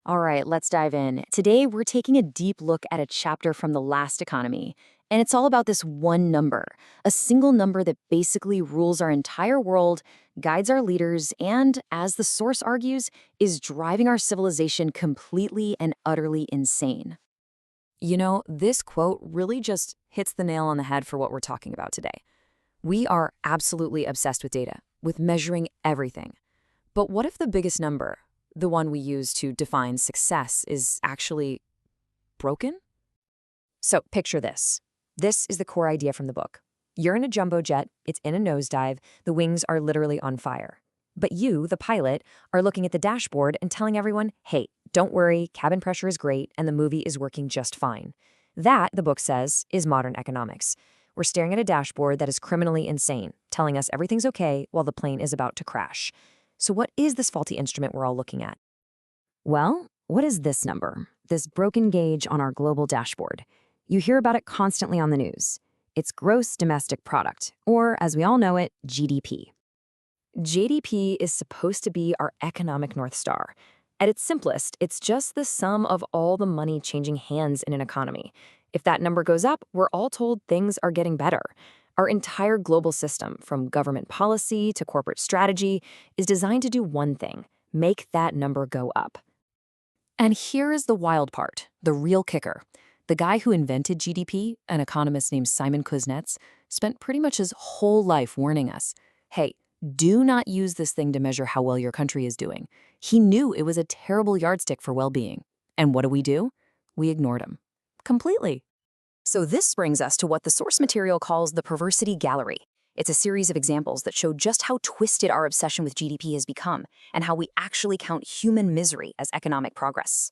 All right, let's dive in. Today, we're taking a deep look at a chapter from The Last Economy. And it's all about this one number, a single number that basically rules our entire world, guides our leaders, and, as the source argues, is driving our civilization completely and utterly insane. This quote really just hits the nail on the head for what we're talking about today. We are absolutely obsessed with data, with measuring everything. But what if the biggest number, the one we use to define success, is actually broken? So picture this. This is the core idea from the book. You're in a jumbo jet, it's in a nosedive, the wings are literally on fire. But you, the pilot, are looking at the dashboard and telling everyone, hey, don't worry, cabin pressure is great and the movie is working just fine. That, the book says, is modern economics. We're staring at a dashboard that is criminally insane, telling us everything's okay while the plane is about to crash. So what is this faulty instrument we're all looking at? Well, what is this number? This broken gauge on our global dashboard. You hear about it constantly on the news. It's gross domestic product, or as we all know it, GDP. GDP is supposed to be our economic North Star. At its simplest, it's just the sum of all the money changing hands in an economy. If that number goes up, we're all told things are getting better. Our entire global system, from government policy to corporate strategy, is designed to do one thing: make that number go up. And here is the wild part, the real kicker. The guy who invented GDP, an economist named Simon Kuznets, spent pretty much his whole life warning us, hey, do not use this thing to measure how well your country is doing. He knew it was a terrible yardstick for well-being. And what do? We ignored him. Completely. So this brings us to what the source material calls the perversity gallery. It's a series of examples that show just how twisted our obsession with GDP has become and how we actually count human misery as economic progress.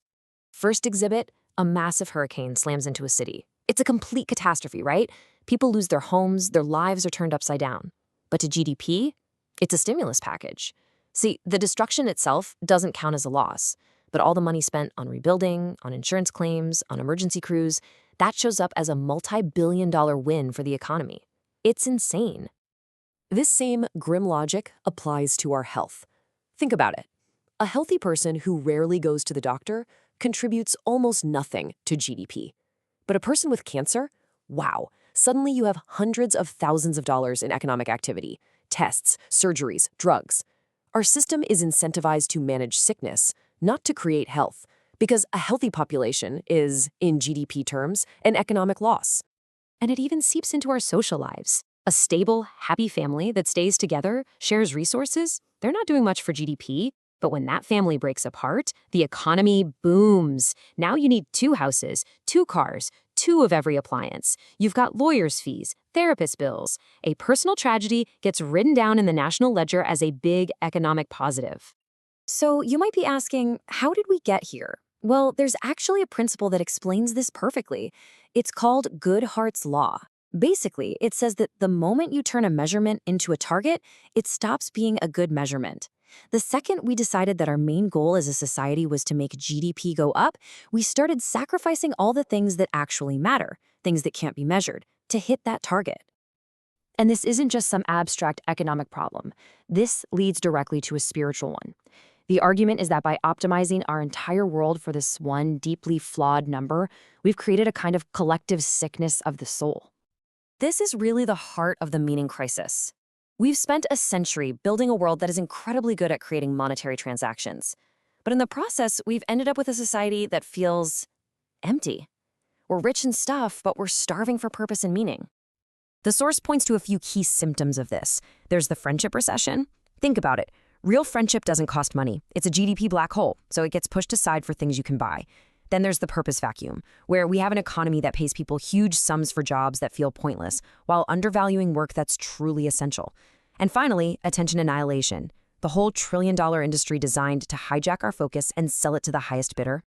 First exhibit, a massive hurricane slams into a city. It's a complete catastrophe, right? People lose their homes, their lives are turned upside down. But to GDP, it's a stimulus package. See, the destruction itself doesn't count as a loss, but all the money spent on rebuilding, on insurance claims, on emergency crews, that shows up as a multi-billion-dollar win for the economy. It's insane. This same grim logic applies to our health. Think about it. A healthy person who rarely goes to the doctor contributes almost nothing to GDP. But a person with cancer? Wow, suddenly you have hundreds of thousands of dollars in economic activity, tests, surgeries, drugs. Our system is incentivized to manage sickness, not to create health, because a healthy population is, in GDP terms, an economic loss. And it even seeps into our social lives. A stable, happy family that stays together, shares resources, they're not doing much for GDP, but when that family breaks apart, the economy booms. Now you need 2 houses, 2 cars, 2 of every appliance. You've got lawyers' fees, therapist bills. A personal tragedy gets written down in the national ledger as a big economic positive. So you might be asking, how did we get here? Well, there's actually a principle that explains this perfectly. It's called Goodhart's Law. Basically, it says that the moment you turn a measurement into a target, it stops being a good measurement. The second we decided that our main goal as a society was to make GDP go up, we started sacrificing all the things that actually matter, things that can't be measured, to hit that target. And this isn't just some abstract economic problem. This leads directly to a spiritual one. The argument is that by optimizing our entire world for this one deeply flawed number, we've created a kind of collective sickness of the soul. This is really the heart of the meaning crisis. We've spent a century building a world that is incredibly good at creating monetary transactions. But in the process, we've ended up with a society that feels empty. We're rich in stuff, but we're starving for purpose and meaning. The source points to a few key symptoms of this. There's the friendship recession. Think about it. Real friendship doesn't cost money. It's a GDP black hole, so it gets pushed aside for things you can buy. Then there's the purpose vacuum, where we have an economy that pays people huge sums for jobs that feel pointless, while undervaluing work that's truly essential. And finally, attention annihilation, the whole trillion-dollar industry designed to hijack our focus and sell it to the highest bidder.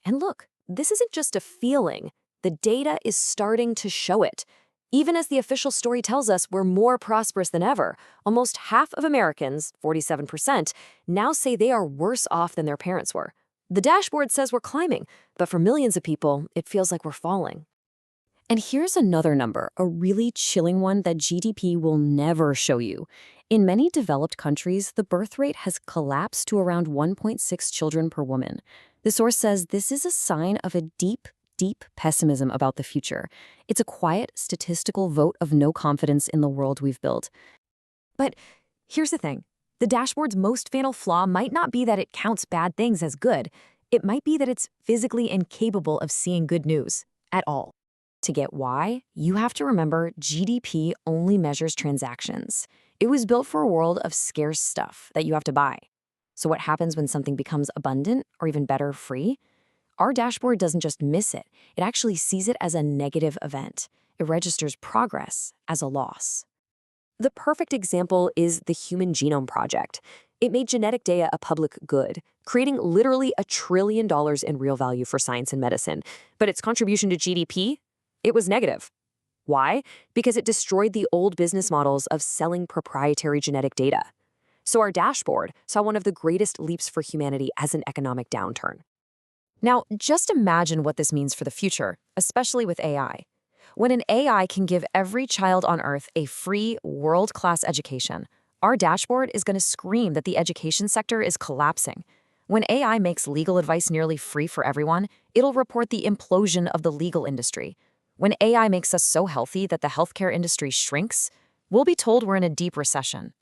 And look, this isn't just a feeling. The data is starting to show it. Even as the official story tells us we're more prosperous than ever, almost half of Americans, 47%, now say they are worse off than their parents were. The dashboard says we're climbing, but for millions of people, it feels like we're falling. And here's another number, a really chilling one that GDP will never show you. In many developed countries, the birth rate has collapsed to around 1.6 children per woman. The source says this is a sign of a deep pessimism about the future. It's a quiet, statistical vote of no confidence in the world we've built. But here's the thing. The dashboard's most fatal flaw might not be that it counts bad things as good. It might be that it's physically incapable of seeing good news at all. To get why, you have to remember GDP only measures transactions. It was built for a world of scarce stuff that you have to buy. So what happens when something becomes abundant, or even better, free? Our dashboard doesn't just miss it. It actually sees it as a negative event. It registers progress as a loss. The perfect example is the Human Genome Project. It made genetic data a public good, creating literally $1 trillion in real value for science and medicine. But its contribution to GDP? It was negative. Why? Because it destroyed the old business models of selling proprietary genetic data. So our dashboard saw one of the greatest leaps for humanity as an economic downturn. Now, just imagine what this means for the future, especially with AI. When an AI can give every child on Earth a free, world-class education, our dashboard is going to scream that the education sector is collapsing. When AI makes legal advice nearly free for everyone, it'll report the implosion of the legal industry. When AI makes us so healthy that the healthcare industry shrinks, we'll be told we're in a deep recession.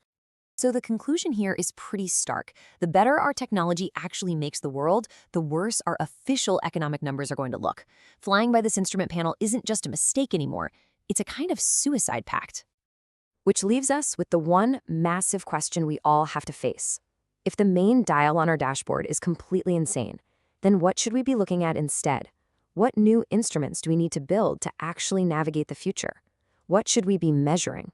So the conclusion here is pretty stark. The better our technology actually makes the world, the worse our official economic numbers are going to look. Flying by this instrument panel isn't just a mistake anymore. It's a kind of suicide pact. Which leaves us with the one massive question we all have to face. If the main dial on our dashboard is completely insane, then what should we be looking at instead? What new instruments do we need to build to actually navigate the future? What should we be measuring?